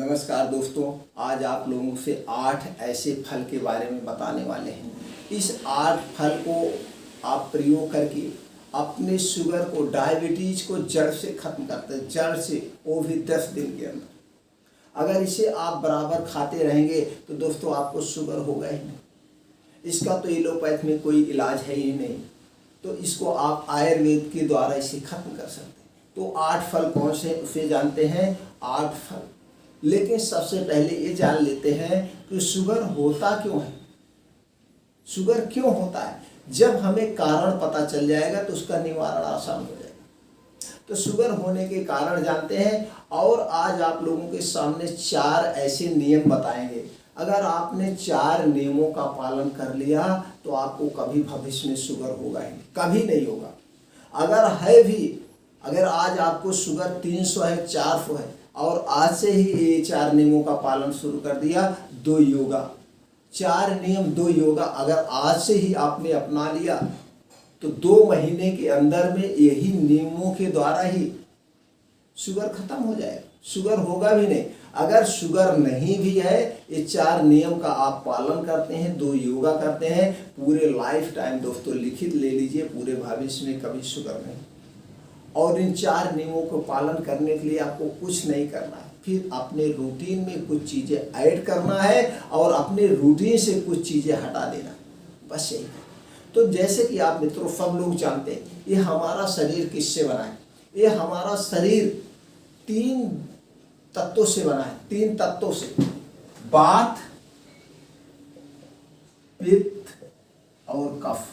नमस्कार दोस्तों, आज आप लोगों से 8 ऐसे फल के बारे में बताने वाले हैं। इस 8 फल को आप प्रयोग करके अपने शुगर को, डायबिटीज को जड़ से खत्म करते हैं, जड़ से, वो भी 10 दिन के अंदर। अगर इसे आप बराबर खाते रहेंगे तो दोस्तों आपको शुगर होगा ही नहीं। इसका तो एलोपैथ में कोई इलाज है ही नहीं, तो इसको आप आयुर्वेद के द्वारा इसे खत्म कर सकते हैं। तो 8 फल कौन से उसे जानते हैं? 8 फल। लेकिन सबसे पहले ये जान लेते हैं कि शुगर होता क्यों है, शुगर क्यों होता है। जब हमें कारण पता चल जाएगा तो उसका निवारण आसान हो जाएगा। तो शुगर होने के कारण जानते हैं, और आज आप लोगों के सामने 4 ऐसे नियम बताएंगे। अगर आपने 4 नियमों का पालन कर लिया तो आपको कभी भविष्य में शुगर होगा ही, कभी नहीं होगा। अगर है भी, अगर आज आपको शुगर 300 है, 400 है, और आज से ही ये 4 नियमों का पालन शुरू कर दिया, 2 योगा, 4 नियम 2 योगा अगर आज से ही आपने अपना लिया तो 2 महीने के अंदर में यही नियमों के द्वारा ही शुगर खत्म हो जाएगा, शुगर होगा भी नहीं। अगर शुगर नहीं भी है, ये 4 नियम का आप पालन करते हैं, 2 योगा करते हैं, पूरे लाइफ टाइम दोस्तों लिखित ले लीजिए, पूरे भविष्य में कभी शुगर नहीं। और इन 4 नियमों को पालन करने के लिए आपको कुछ नहीं करना है, फिर अपने रूटीन में कुछ चीज़ें ऐड करना है और अपने रूटीन से कुछ चीज़ें हटा देना, बस यही। तो जैसे कि आप मित्रों सब लोग जानते हैं, ये हमारा शरीर किससे बना है? ये हमारा शरीर 3 तत्वों से बना है, 3 तत्वों से, वात, पित्त और कफ।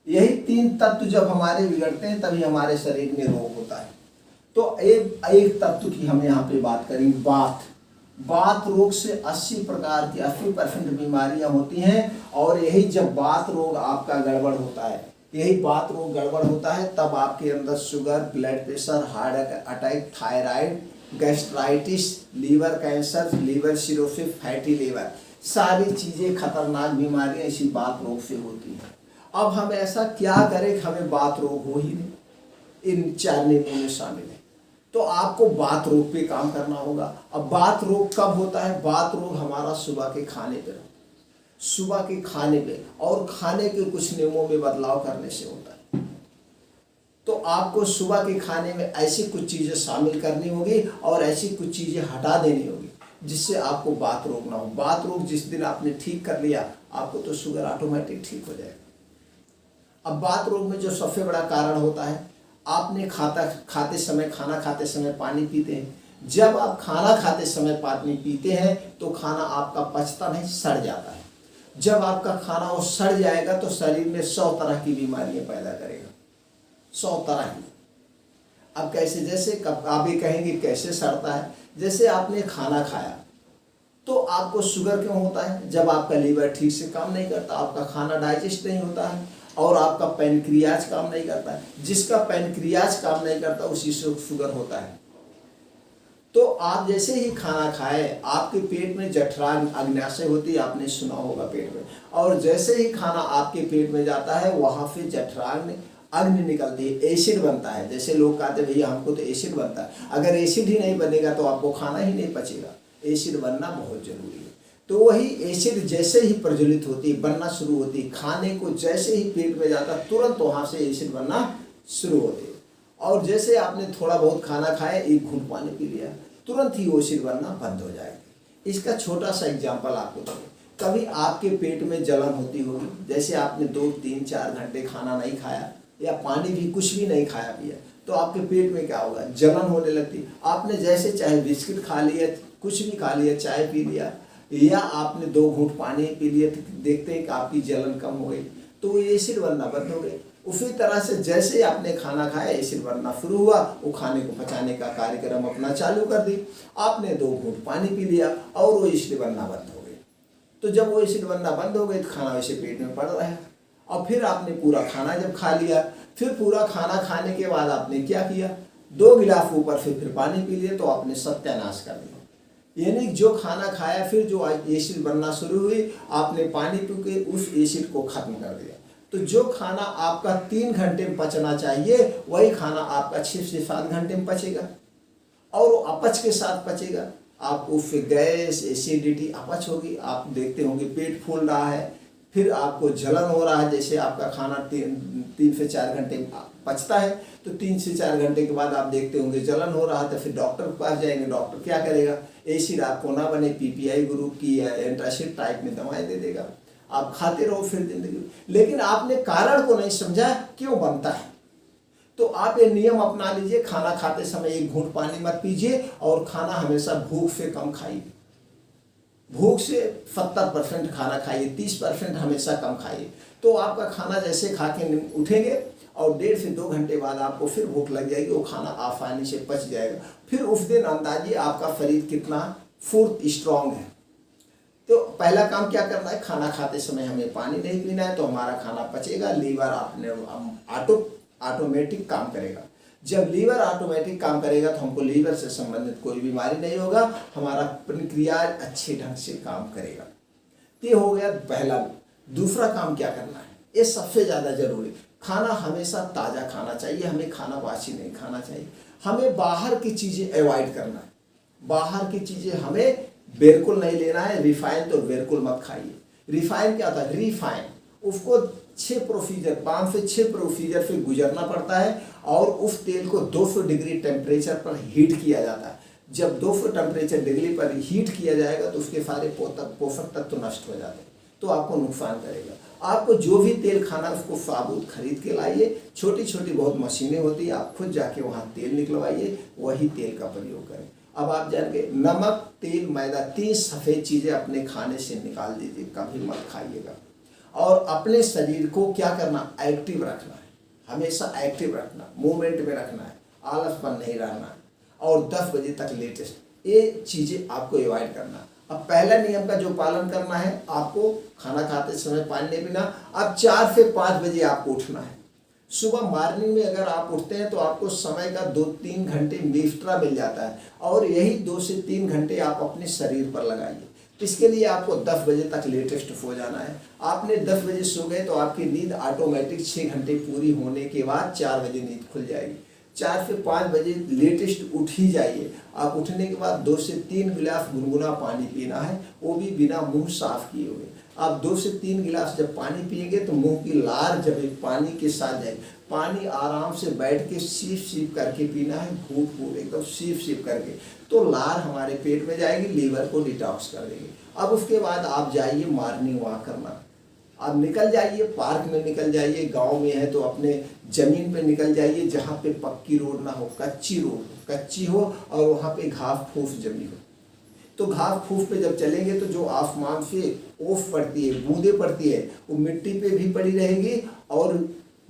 यही 3 तत्व जब हमारे बिगड़ते हैं तभी हमारे शरीर में रोग होता है। तो एक तत्व की हम यहाँ पे बात करेंगे, वात। वात रोग से 80 प्रकार की 80% बीमारियां होती हैं। और यही जब वात रोग आपका गड़बड़ होता है, यही वात रोग गड़बड़ होता है, तब आपके अंदर sugar, blood pressure, heart attack, thyroid, gastritis, liver cancer, liver cirrhosis, fatty liver, सारी चीज़ें खतरनाक बीमारियां इसी वात रोग से होती हैं। अब हम ऐसा क्या करें कि हमें वात रोग हो ही नहीं? इन 4 नियमों में शामिल है। तो आपको वात रोग पे काम करना होगा। अब वात रोग कब होता है? वात रोग हमारा सुबह के खाने पे, सुबह के खाने पे और खाने के कुछ नियमों में बदलाव करने से होता है। तो आपको सुबह के खाने में ऐसी कुछ चीज़ें शामिल करनी होगी और ऐसी कुछ चीज़ें हटा देनी होगी जिससे आपको वात रोग ना हो। वात रोग जिस दिन आपने ठीक कर लिया, आपको तो शुगर ऑटोमेटिक ठीक हो जाएगा। अब वात रोग में जो सबसे बड़ा कारण होता है, आपने खाना खाते समय पानी पीते हैं। जब आप खाना खाते समय पानी पीते हैं तो खाना आपका पचता नहीं, सड़ जाता है। जब आपका खाना वो सड़ जाएगा तो शरीर में 100 तरह की बीमारियां पैदा करेगा, 100 तरह की। अब कैसे? जैसे आप ये कहेंगे कैसे सड़ता है? जैसे आपने खाना खाया तो आपको शुगर क्यों होता है? जब आपका लीवर ठीक से काम नहीं करता, आपका खाना डाइजेस्ट नहीं होता है और आपका पैनक्रियाज काम नहीं करता है। जिसका पैनक्रियाज काम नहीं करता उसी से शुगर होता है। तो आप जैसे ही खाना खाए, आपके पेट में जठराग्नि, अग्न्याशय होती है, आपने सुना होगा पेट में, और जैसे ही खाना आपके पेट में जाता है वहां से जठराग्नि, अग्नि निकलती है, एसिड बनता है। जैसे लोग कहते हैं भैया हमको तो एसिड बनता है, अगर एसिड ही नहीं बनेगा तो आपको खाना ही नहीं पचेगा। एसिड बनना बहुत जरूरी है। तो वही एसिड जैसे ही प्रज्वलित होती, बनना शुरू होती, खाने को जैसे ही पेट में जाता तुरंत वहाँ से एसिड बनना शुरू होती। और जैसे आपने थोड़ा बहुत खाना खाया, 1 घूंट पानी पी लिया, तुरंत ही एसिड बनना बंद हो जाएगा। इसका छोटा सा एग्जाम्पल आपको दूँ। कभी आपके पेट में जलन होती होगी, जैसे आपने 2, 3, 4 घंटे खाना नहीं खाया या पानी भी कुछ भी नहीं खाया पिया, तो आपके पेट में क्या होगा? जलन होने लगती। आपने जैसे चाहे बिस्किट खा लिया, कुछ भी खा लिया, चाय पी लिया या आपने 2 घूंट पानी पी लिए, तो देखते हैं कि आपकी जलन कम हो गई, तो वो एसिड बनना बंद हो गई। उसी तरह से जैसे आपने खाना खाया, एसिड बनना शुरू हुआ, वो खाने को पचाने का कार्यक्रम अपना चालू कर दी। आपने 2 घूंट पानी पी लिया और वो एसिड बनना बंद हो गई। तो जब वो एसिड बनना बंद हो गई तो खाना वैसे पेट में पड़ रहा है। और फिर आपने पूरा खाना जब खा लिया, फिर पूरा खाना खाने के बाद आपने क्या किया? 2 गिलास ऊपर से फिर पानी पी लिए, तो आपने सत्यानाश कर दिया। यानी जो खाना खाया, फिर जो एसिड बनना शुरू हुई, आपने पानी पी के उस एसिड को खत्म कर दिया। तो जो खाना आपका 3 घंटे में पचना चाहिए, वही खाना आपका 6 से 7 घंटे में पचेगा और वो अपच के साथ पचेगा। आपको फिर गैस, एसिडिटी, अपच होगी, आप देखते होंगे पेट फूल रहा है, फिर आपको जलन हो रहा है। जैसे आपका खाना 3 से 4 घंटे पचता है, तो 3 से 4 घंटे के बाद आप देखते होंगे जलन हो रहा है, तो फिर डॉक्टर के पास जाएंगे। डॉक्टर क्या करेगा, एसिड आपको ना बने, पीपीआई ग्रुप की या एंटासिड टाइप में दवाएं दे देगा, आप खाते रहो फिर जिंदगी। लेकिन आपने कारण को नहीं समझा क्यों बनता है। तो आप ये नियम अपना लीजिए, खाना खाते समय 1 घूंट पानी मत पीजिए, और खाना हमेशा भूख से कम खाइए। भूख से 70% खाना खाइए, 30% हमेशा कम खाइए। तो आपका खाना जैसे खा के उठेंगे और 1.5 से 2 घंटे बाद आपको फिर भूख लग जाएगी, वो खाना आसानी से पच जाएगा। फिर उस दिन अंदाजिए आपका शरीर कितना फुर्त स्ट्रांग है। तो पहला काम क्या करना है, खाना खाते समय हमें पानी नहीं पीना है, तो हमारा खाना पचेगा, लीवर अपने ऑटोमेटिक काम करेगा। जब लीवर ऑटोमेटिक काम करेगा तो हमको लीवर से संबंधित कोई बीमारी नहीं होगा, हमारा प्रक्रिया अच्छे ढंग से काम करेगा। ये हो गया पहला। दूसरा काम क्या करना है, ये सबसे ज़्यादा जरूरी, खाना हमेशा ताज़ा खाना चाहिए, हमें खाना बासी नहीं खाना चाहिए। हमें बाहर की चीज़ें अवॉइड करना है, बाहर की चीज़ें हमें बिल्कुल नहीं लेना है। रिफाइन तो बिल्कुल मत खाइए। रिफाइन क्या होता है, रिफाइन, उसको 5 से 6 प्रोसीजर से गुजरना पड़ता है, और उस तेल को 200 डिग्री टेम्परेचर पर हीट किया जाता है। जब 200 टेम्परेचर डिग्री पर हीट किया जाएगा तो उसके सारे पोषक तत्व नष्ट हो जाते हैं, तो आपको नुकसान करेगा। आपको जो भी तेल खाना उसको साबुत खरीद के लाइए, छोटी छोटी बहुत मशीनें होती है, आप खुद जाके वहाँ तेल निकलवाइए, वही तेल का प्रयोग करें। अब आप जानेंगे, नमक, तेल, मैदा, 3 सफ़ेद चीज़ें अपने खाने से निकाल दीजिए, कभी मत खाइएगा। और अपने शरीर को क्या करना, एक्टिव रखना है, हमेशा एक्टिव रखना, मूवमेंट में रखना है, आलसपन नहीं रहना है, और 10 बजे तक लेटेस्ट, ये चीज़ें आपको अवॉइड करना। अब पहला नियम का जो पालन करना है, आपको खाना खाते समय पानी नहीं पीना। अब 4 से 5 बजे आपको उठना है। सुबह मॉर्निंग में अगर आप उठते हैं तो आपको समय का 2-3 घंटे एक्स्ट्रा मिल जाता है, और यही 2 से 3 घंटे आप अपने शरीर पर लगाइए। इसके लिए आपको 10 बजे तक लेटेस्ट सो जाना है। आपने 10 बजे सो गए तो आपकी नींद ऑटोमेटिक 6 घंटे पूरी होने के बाद 4 बजे नींद खुल जाएगी। 4 से 5 बजे लेटेस्ट उठ ही जाइए। आप उठने के बाद 2 से 3 गिलास गुनगुना पानी पीना है, वो भी बिना मुंह साफ किए हुए। आप 2 से 3 गिलास जब पानी पिएंगे तो मुंह की लार जब पानी के साथ जाएगी, पानी आराम से बैठ के सीप सीप करके पीना है, घूट घूट एकदम सीप सीप करके, तो लार हमारे पेट में जाएगी, लीवर को डिटॉक्स कर देगी। अब उसके बाद आप जाइए मॉर्निंग वॉक करना। आप निकल जाइए, पार्क में निकल जाइए, गांव में है तो अपने ज़मीन पे निकल जाइए जहाँ पे पक्की रोड ना हो, कच्ची रोड कच्ची हो, और वहाँ पे घास फूस जमी हो। तो घास फूस पे जब चलेंगे तो जो आसमान से ओस पड़ती है, बूंदें पड़ती है, वो मिट्टी पे भी पड़ी रहेगी और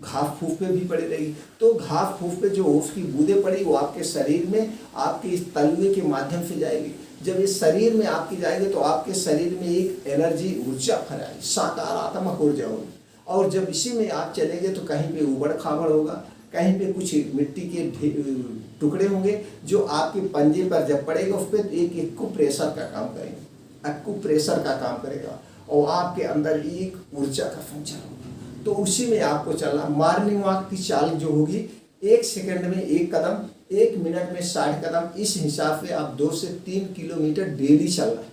घास फूस पे भी पड़ी रहेगी। तो घास फूस पे जो ओस की बूंदें पड़ी वो आपके शरीर में, आपके इस तलवे के माध्यम से जाएगी। जब इस शरीर में आपकी जाएगी तो आपके शरीर में एक एनर्जी, ऊर्जा फैलाएगी, सकारात्मक ऊर्जा होगी। और जब इसी में आप चलेंगे तो कहीं पे उबड़ खाबड़ होगा, कहीं पे कुछ मिट्टी के टुकड़े होंगे जो आपके पंजे पर जब पड़ेगा उस पर एक एक्यूप्रेशर का काम करेंगे, एक्यूप्रेशर का काम करेगा, और आपके अंदर एक ऊर्जा का संचार होगा। तो उसी में आपको चलना। मॉर्निंग वॉक की चाल जो होगी, 1 सेकंड में 1 कदम, 1 मिनट में 60 कदम, इस हिसाब से आप 2 से 3 किलोमीटर डेली चलना।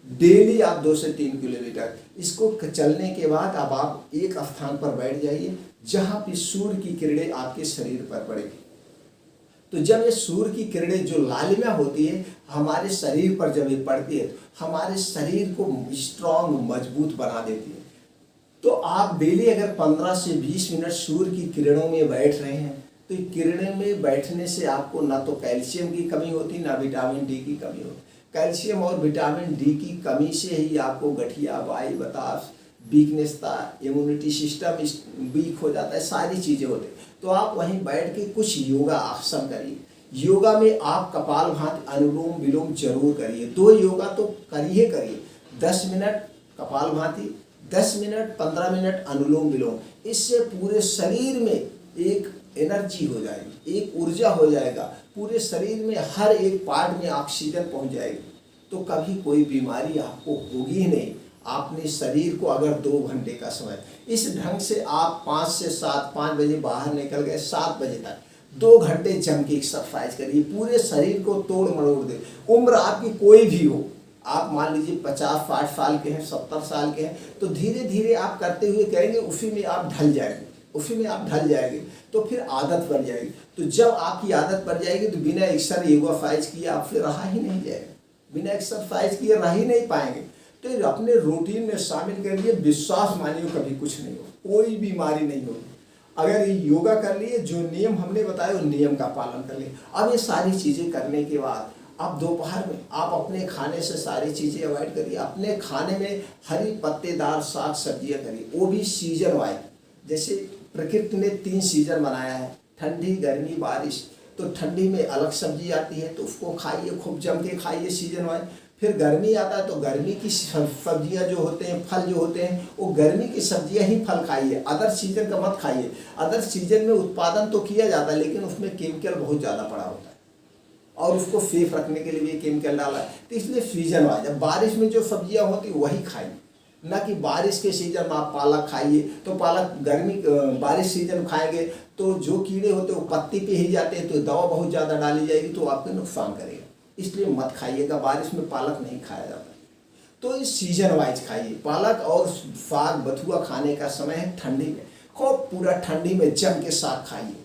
डेली आप 2 से 3 किलोमीटर इसको चलने के बाद अब आप एक स्थान पर बैठ जाइए जहाँ पे सूर्य की किरणें आपके शरीर पर पड़ेगी। तो जब ये सूर्य की किरणें जो लालिमा होती है हमारे शरीर पर जब ये पड़ती है तो हमारे शरीर को स्ट्रांग, मजबूत बना देती है। तो आप डेली अगर 15 से 20 मिनट सूर्य की किरणों में बैठ रहे हैं तो किरणें में बैठने से आपको ना तो कैल्शियम की कमी होती, ना विटामिन डी की कमी होती। कैल्शियम और विटामिन डी की कमी से ही आपको गठिया, वायु बतास, वीकनेसता, इम्यूनिटी सिस्टम वीक हो जाता है, सारी चीज़ें होती हैं। तो आप वहीं बैठ के कुछ योगा आसन करिए। योगा में आप कपालभाति, अनुलोम विलोम जरूर करिए। 2 योगा तो करिए 10 मिनट कपालभाति, 10 मिनट 15 मिनट अनुलोम विलोम। इससे पूरे शरीर में एक एनर्जी हो जाएगी, एक ऊर्जा हो जाएगा, पूरे शरीर में हर एक पार्ट में ऑक्सीजन पहुंच जाएगी। तो कभी कोई बीमारी आपको होगी ही नहीं। आपने शरीर को अगर 2 घंटे का समय, इस ढंग से आप 5 से 7, 5 बजे बाहर निकल गए, 7 बजे तक 2 घंटे जम के एक्सरसाइज करिए, पूरे शरीर को तोड़ मरोड़ दे। उम्र आपकी कोई भी हो, आप मान लीजिए 50-60 साल के हैं, 70 साल के हैं, तो धीरे धीरे आप करते हुए कहेंगे उसी में आप ढल जाएंगे, उसी में आप ढल जाएंगे, तो फिर आदत बन जाएगी। तो जब आपकी आदत बन जाएगी तो बिना एक्सरसाइज किए आपसे रहा ही नहीं जाएगा, बिना एक्सरसाइज किए रह ही नहीं पाएंगे। तो अपने रूटीन में शामिल कर लिए, विश्वास मानिए कभी कुछ नहीं हो, कोई बीमारी नहीं होगी। अगर ये योगा कर लिए, जो नियम हमने बताए उन नियम का पालन कर लिए। अब ये सारी चीज़ें करने के बाद आप दोपहर में आप अपने खाने से सारी चीज़ें अवॉइड करिए, अपने खाने में हरी पत्तेदार साग सब्जियाँ करिए, वो भी सीजन वाइज। जैसे प्रकृति ने 3 सीजन बनाया है, ठंडी, गर्मी, बारिश। तो ठंडी में अलग सब्जी आती है तो उसको खाइए, खूब जम के खाइए सीजन वाइज। फिर गर्मी आता है तो गर्मी की सब्जियां जो होते हैं, फल जो होते हैं, वो गर्मी की सब्जियां ही फल खाइए, अदर सीजन का मत खाइए। अदर सीजन में उत्पादन तो किया जाता है लेकिन उसमें केमिकल बहुत ज़्यादा पड़ा होता है और उसको सेफ रखने के लिए भी केमिकल डाला है। तो इसलिए सीजन वाइज अब बारिश में जो सब्जियां होती वही खाइए, ना कि बारिश के सीजन में आप पालक खाइए। तो पालक बारिश सीजन खाएंगे तो जो कीड़े होते हैं वो पत्ती पे ही जाते हैं, तो दवा बहुत ज़्यादा डाली जाएगी तो आपको नुकसान करेगा, इसलिए मत खाइएगा। बारिश में पालक नहीं खाया जाता, तो इस सीजन वाइज खाइए। पालक और साग बथुआ खाने का समय है ठंडी में, खूब पूरा ठंडी में जम के साग खाइए,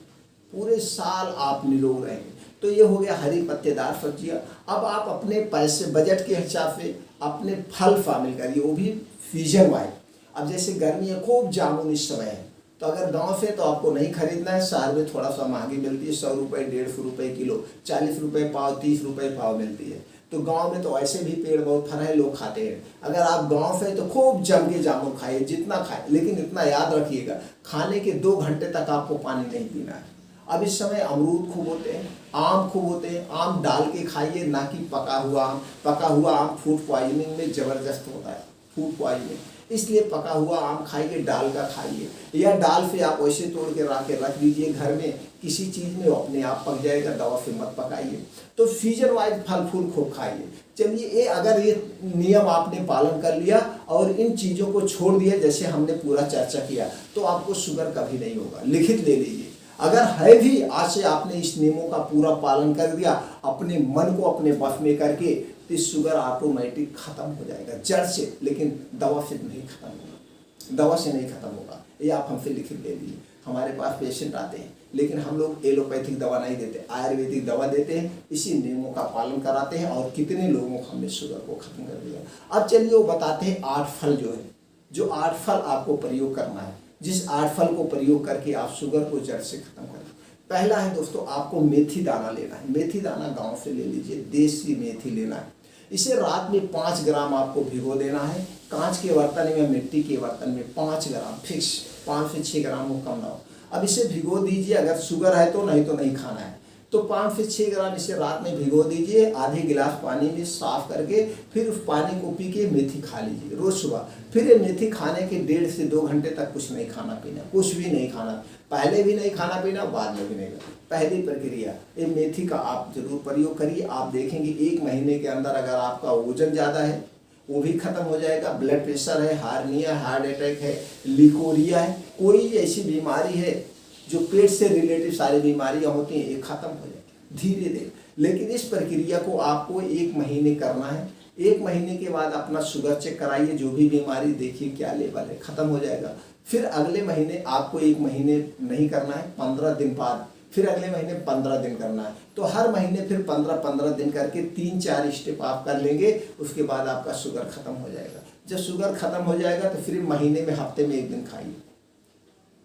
पूरे साल आप निरोग रहेंगे। तो ये हो गया हरी पत्तेदार सब्जियाँ। अब आप अपने पैसे बजट के हिसाब से अपने फल शामिल करिए, वो भी सीजन वाइज। अब जैसे गर्मी है, खूब जामुन इस समय है, तो अगर गांव से तो आपको नहीं खरीदना है, शहर में थोड़ा सा महंगी मिलती है, 100 रुपये 150 रुपये किलो, 40 रुपये पाव, 30 रुपये पाव मिलती है। तो गांव में तो ऐसे भी पेड़ बहुत फल है, लोग खाते हैं। अगर आप गांव से तो खूब जम के जामुन खाइए, जितना खाए, लेकिन इतना याद रखिएगा खाने के 2 घंटे तक आपको पानी नहीं पीना है। अब इस समय अमरूद खूब होते हैं, आम खूब होते हैं, आम डाल के खाइए, ना कि पका हुआ आम। पका हुआ आम फूड पॉइजनिंग में ज़बरदस्त होता है, फूड पॉइजनिंग, इसलिए पका हुआ आम खाइए, डाल का खाइए, या डाल से आप वैसे तोड़ के रख दीजिए घर में किसी चीज़ में, अपने आप पक जाएगा, दवा से मत पकाइए। तो सीजन वाइज फल फूल खूब खाइए। चलिए, ये अगर ये नियम आपने पालन कर लिया और इन चीज़ों को छोड़ दिया जैसे हमने पूरा चर्चा किया, तो आपको शुगर कभी नहीं होगा। लिखित ले लीजिए, अगर है भी आज से आपने इस नियमों का पूरा पालन कर दिया, अपने मन को अपने बस में करके, तो शुगर ऑटोमेटिक खत्म हो जाएगा जड़ से, लेकिन दवा से नहीं खत्म होगा, दवा से नहीं खत्म होगा। ये आप हमसे लिखित ले लीजिए। हमारे पास पेशेंट आते हैं लेकिन हम लोग एलोपैथिक दवा नहीं देते, आयुर्वेदिक दवा देते हैं, इसी नियमों का पालन कराते हैं और कितने लोगों को हमने शुगर को खत्म कर दिया। अब चलिए वो बताते हैं 8 फल जो है, जो 8 फल आपको प्रयोग करना है, जिस 8 फल को प्रयोग करके आप शुगर को जड़ से खत्म करें। पहला है दोस्तों, आपको मेथी दाना लेना है। मेथी दाना गांव से ले लीजिए, देसी मेथी लेना है। इसे रात में 5 ग्राम आपको भिगो देना है, कांच के बर्तन में, मिट्टी के बर्तन में 5 ग्राम फिक्स, 5 से 6 ग्राम हो, कम ना हो। अब इसे भिगो दीजिए, अगर शुगर है तो नहीं खाना है तो 5 से 6 ग्राम इसे रात में भिगो दीजिए, आधे गिलास पानी में साफ करके, फिर उस पानी को पी के मेथी खा लीजिए रोज सुबह। फिर ये मेथी खाने के 1.5 से 2 घंटे तक कुछ नहीं खाना पीना, कुछ भी नहीं खाना, पहले भी नहीं खाना पीना, बाद में भी नहीं खाना। पहली प्रक्रिया, ये मेथी का आप जरूर प्रयोग करिए। आप देखेंगे 1 महीने के अंदर अगर आपका वजन ज़्यादा है वो भी खत्म हो जाएगा, ब्लड प्रेशर है, हार्निया, हार्ट अटैक है, लिकोरिया है, कोई ऐसी बीमारी है जो पेट से रिलेटेड सारी बीमारियां होती हैं, ये खत्म हो जाएगी धीरे धीरे। लेकिन इस प्रक्रिया को आपको 1 महीने करना है। 1 महीने के बाद अपना शुगर चेक कराइए, जो भी बीमारी देखिए क्या लेवल है, खत्म हो जाएगा। फिर अगले महीने आपको 1 महीने नहीं करना है, 15 दिन बाद, फिर अगले महीने 15 दिन करना है। तो हर महीने फिर 15-15 दिन करके 3-4 स्टेप आप कर लेंगे, उसके बाद आपका शुगर खत्म हो जाएगा। जब शुगर खत्म हो जाएगा तो फिर महीने में, हफ्ते में 1 दिन खाइए,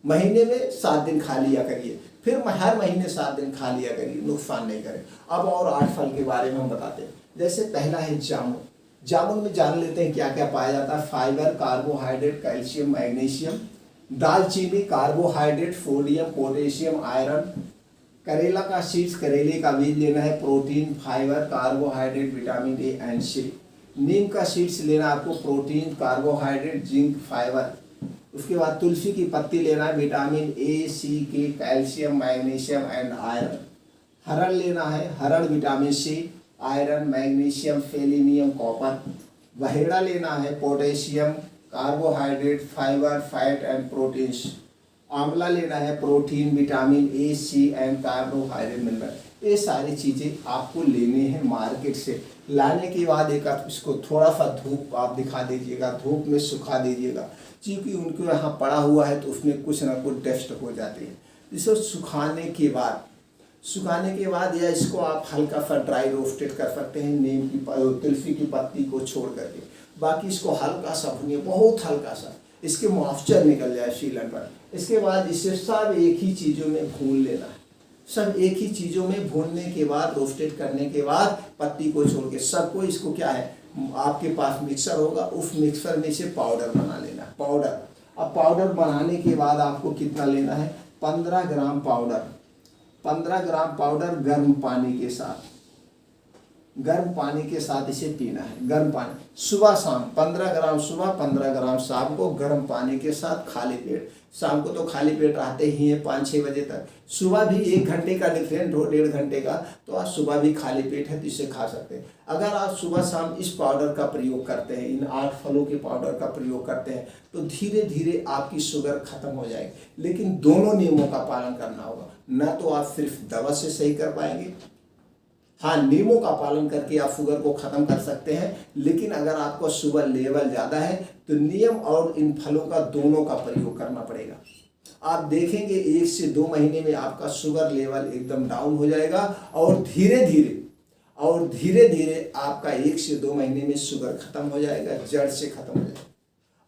महीने में 7 दिन खा लिया करिए, फिर हर महीने 7 दिन खा लिया करिए, नुकसान नहीं करे। अब और 8 फल के बारे में हम बताते हैं। जैसे पहला है जामुन। जामुन में जान लेते हैं क्या क्या पाया जाता है। Fibre, carbohydrate, calcium, magnesium. दालचीनी, कार्बोहाइड्रेट, सोडियम, पोटेशियम, आयरन। करेला का सीड्स, करेले का बीज लेना है, protein, fibre, carbohydrate, vitamin A and C. नीम का सीड्स लेना आपको, प्रोटीन, कार्बोहाइड्रेट, जिंक, फाइबर। उसके बाद तुलसी की पत्ती लेना है, vitamin A, C, K, calcium, magnesium and iron. हरड़ लेना है, हरड़ vitamin C, iron, magnesium, selenium, copper. बहेड़ा लेना है, potassium, carbohydrate, fibre, fat and proteins. आंवला लेना है, protein, vitamin A, C and carbohydrate mineral, ये सारी चीज़ें आपको लेने हैं मार्केट से। लाने के बाद एक इसको थोड़ा सा धूप आप दिखा दीजिएगा, धूप में सुखा दीजिएगा, क्योंकि उनको यहाँ पड़ा हुआ है तो उसमें कुछ ना कुछ डस्ट हो जाती है। इसको सुखाने के बाद या इसको आप हल्का सा ड्राई रोस्टेड कर सकते हैं, नीम की तुलसी की पत्ती को छोड़ करके। बाकी इसको हल्का सा भूनिए, बहुत हल्का सा, इसके मॉइस्चर निकल जाए सीलन पर। इसके बाद इसे सब एक ही चीज़ों में भून लेना है। सब एक ही चीज़ों में भूनने के बाद, रोस्टेड करने के बाद, पत्ती को छोड़ के सबको, इसको क्या है, आपके पास मिक्सर होगा, उस मिक्सर में से पाउडर बना लेना है। पाउडर, अब पाउडर बनाने के बाद आपको कितना लेना है, 15 ग्राम पाउडर। 15 ग्राम पाउडर गर्म पानी के साथ, गर्म पानी के साथ इसे पीना है। गर्म पानी सुबह शाम, 15 ग्राम सुबह, 15 ग्राम शाम को, गर्म पानी के साथ खाली पेट। शाम को तो खाली पेट रहते ही है 5-6 बजे तक। सुबह भी 1 घंटे का डिफरेंट हो, 1.5 घंटे का, तो आज सुबह भी खाली पेट है तो इसे खा सकते हैं। अगर आप सुबह शाम इस पाउडर का प्रयोग करते हैं, इन 8 फलों के पाउडर का प्रयोग करते हैं, तो धीरे धीरे आपकी शुगर खत्म हो जाएगी। लेकिन दोनों नियमों का पालन करना होगा। न तो आप सिर्फ दवा से सही कर पाएंगे, हाँ नियमों का पालन करके आप शुगर को ख़त्म कर सकते हैं, लेकिन अगर आपका शुगर लेवल ज़्यादा है तो नियम और इन फलों का दोनों का प्रयोग करना पड़ेगा। आप देखेंगे 1 से 2 महीने में आपका शुगर लेवल एकदम डाउन हो जाएगा और धीरे धीरे आपका 1 से 2 महीने में शुगर खत्म हो जाएगा, जड़ से खत्म हो जाएगा।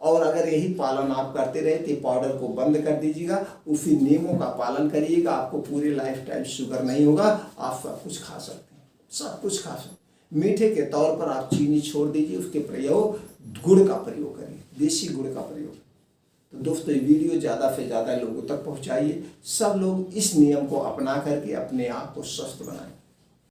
और अगर यही पालन आप करते रहे तो पाउडर को बंद कर दीजिएगा, उसी नियमों का पालन करिएगा, आपको पूरी लाइफ टाइम शुगर नहीं होगा, आप सब कुछ खा सकते हैं, सब कुछ खा सकते। मीठे के तौर पर आप चीनी छोड़ दीजिए, उसके प्रयोग गुड़ का प्रयोग करिए, देसी गुड़ का प्रयोग। तो दोस्तों ये वीडियो ज़्यादा से ज़्यादा लोगों तक पहुंचाइए, सब लोग इस नियम को अपना करके अपने आप को स्वस्थ बनाएं।